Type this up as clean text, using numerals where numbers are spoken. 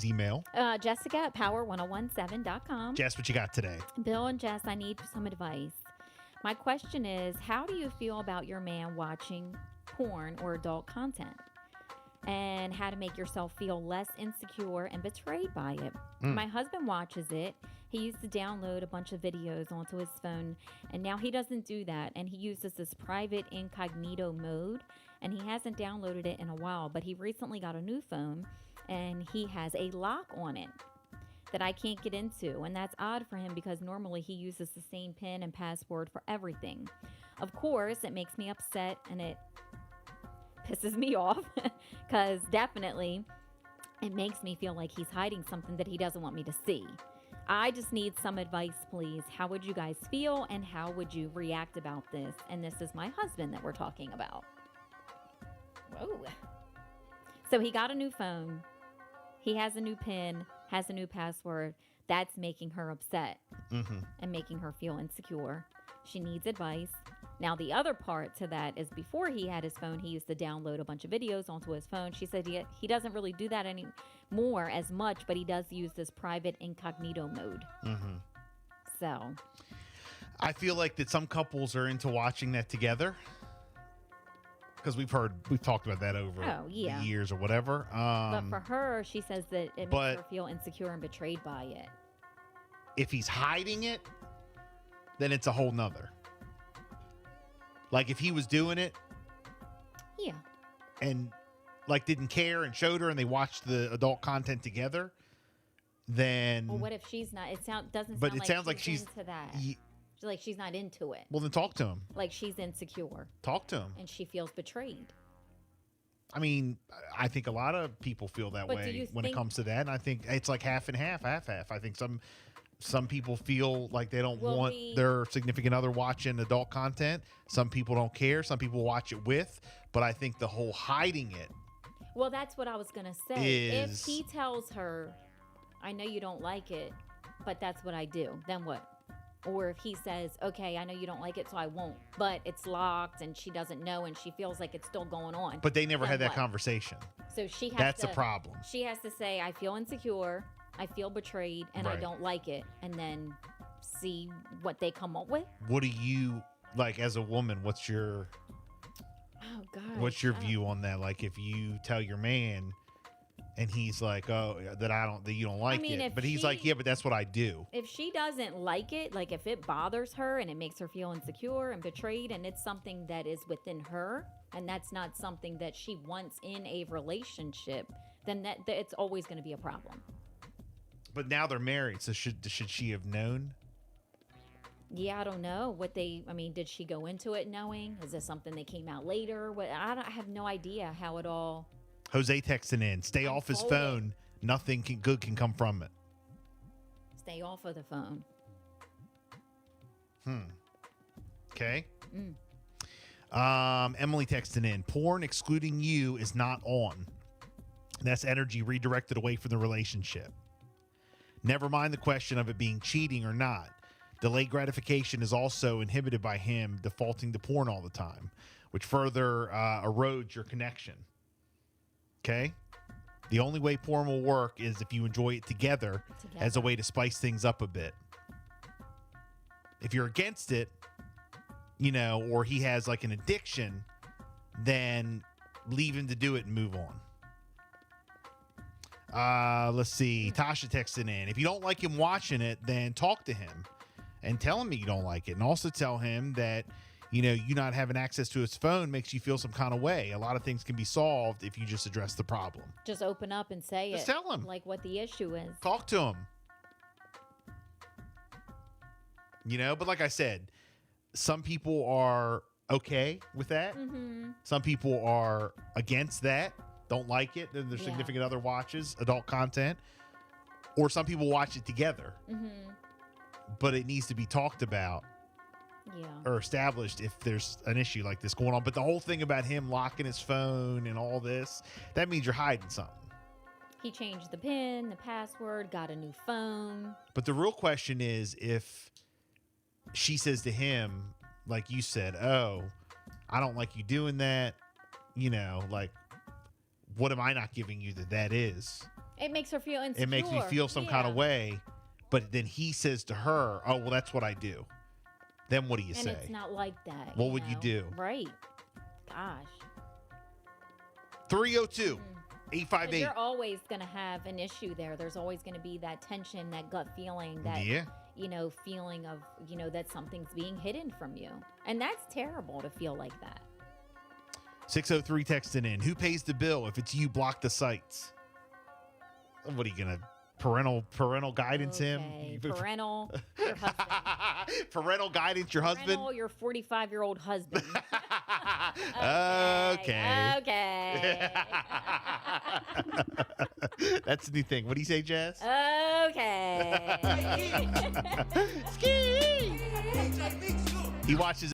His email. Jessica at power1017.com. Jess, what you got today? Bill and Jess, I need some advice. My question is, how do you feel about your man watching porn or adult content? And how to make yourself feel less insecure and betrayed by it. My husband watches it. He used to download a bunch of videos onto his phone, and now he doesn't do that. And he uses this private incognito mode, and he hasn't downloaded it in a while. But he recently got a new phone, and he has a lock on it that I can't get into. And that's odd for him because normally he uses the same PIN and password for everything. Of course, it makes me upset, and it pisses me off because definitely it makes me feel like he's hiding something that he doesn't want me to see. I just need some advice, please. How would you guys feel and how would you react about this? And this is my husband that we're talking about. Whoa. So he got a new phone. He has a new PIN, has a new password. That's making her upset and making her feel insecure. She needs advice. Now, the other part to that is before he had his phone, he used to download a bunch of videos onto his phone. She said he doesn't really do that anymore as much, but he does use this private incognito mode. So I feel like that some couples are into watching that together because we've talked about that over the years or whatever. But for her, she says that it makes her feel insecure and betrayed by it. If he's hiding it, then it's a whole nother. Like if he was doing it, and like didn't care and showed her, and they watched the adult content together, then. Well, what if she's not? But it sounds like she's into that. Like she's not into it. Well, then talk to him. Like she's insecure. Talk to him. And she feels betrayed. I mean, I think a lot of people feel that way when it comes to that, and I think it's like half and half. I think some people feel like they don't want their significant other watching adult content. Some people don't care. Some people watch it with. But I think the whole hiding it. Well, that's what I was going to say. If he tells her, I know you don't like it, but that's what I do, then what? Or if he says, okay, I know you don't like it, so I won't. But it's locked and she doesn't know and she feels like it's still going on. But they never had that conversation. So she has That's a problem. She has to say, I feel insecure. I feel betrayed and I don't like it, and then see what they come up with. What do you like as a woman? What's your view on that? Like if you tell your man and he's like, oh, that you don't like it, but he's like, yeah, but that's what I do. If she doesn't like it, like if it bothers her and it makes her feel insecure and betrayed, and it's something that is within her, and that's not something that she wants in a relationship, then that it's always going to be a problem. But now they're married, so should she have known? Yeah, I don't know did she go into it knowing? Is this something that came out later? I have no idea how it all. Jose texting in, stay off his phone. Nothing good can come from it. Stay off of the phone. Okay. Emily texting in, porn excluding you is not on. That's energy redirected away from the relationship. Never mind the question of it being cheating or not. Delayed gratification is also inhibited by him defaulting to porn all the time, which further erodes your connection. Okay? The only way porn will work is if you enjoy it together as a way to spice things up a bit. If you're against it, or he has like an addiction, then leave him to do it and move on. Let's see. Tasha texted in. If you don't like him watching it, then talk to him and tell him that you don't like it. And also tell him that, you not having access to his phone makes you feel some kind of way. A lot of things can be solved if you just address the problem. Just open up and say just tell him. Like what the issue is. Talk to him. But like I said, some people are okay with that. Some people are against that. Don't like it, then their significant other watches adult content, or some people watch it together. But it needs to be talked about or established if there's an issue like this going on. But the whole thing about him locking his phone and all this, that means you're hiding something. He changed the PIN, the password, got a new phone. But the real question is if she says to him, like you said, oh, I don't like you doing that, like, what am I not giving you that is? It makes her feel insecure. It makes me feel some kind of way. But then he says to her, "Oh, well, that's what I do." Then what do you and say? it's not like that. What would you do? Right. Gosh. 302 'Cause 858. you're always going to have an issue there. There's always going to be that tension, that gut feeling, that Yeah. feeling of, that something's being hidden from you. And that's terrible to feel like that. 603 texting in. Who pays the bill? If it's you, block the sites. What are you going to parental guidance him? Okay. Parental, your husband. Parental guidance your husband? Parental, your 45-year-old husband. Okay. Okay. That's the new thing. What do you say, Jazz? Okay. Ski! He watches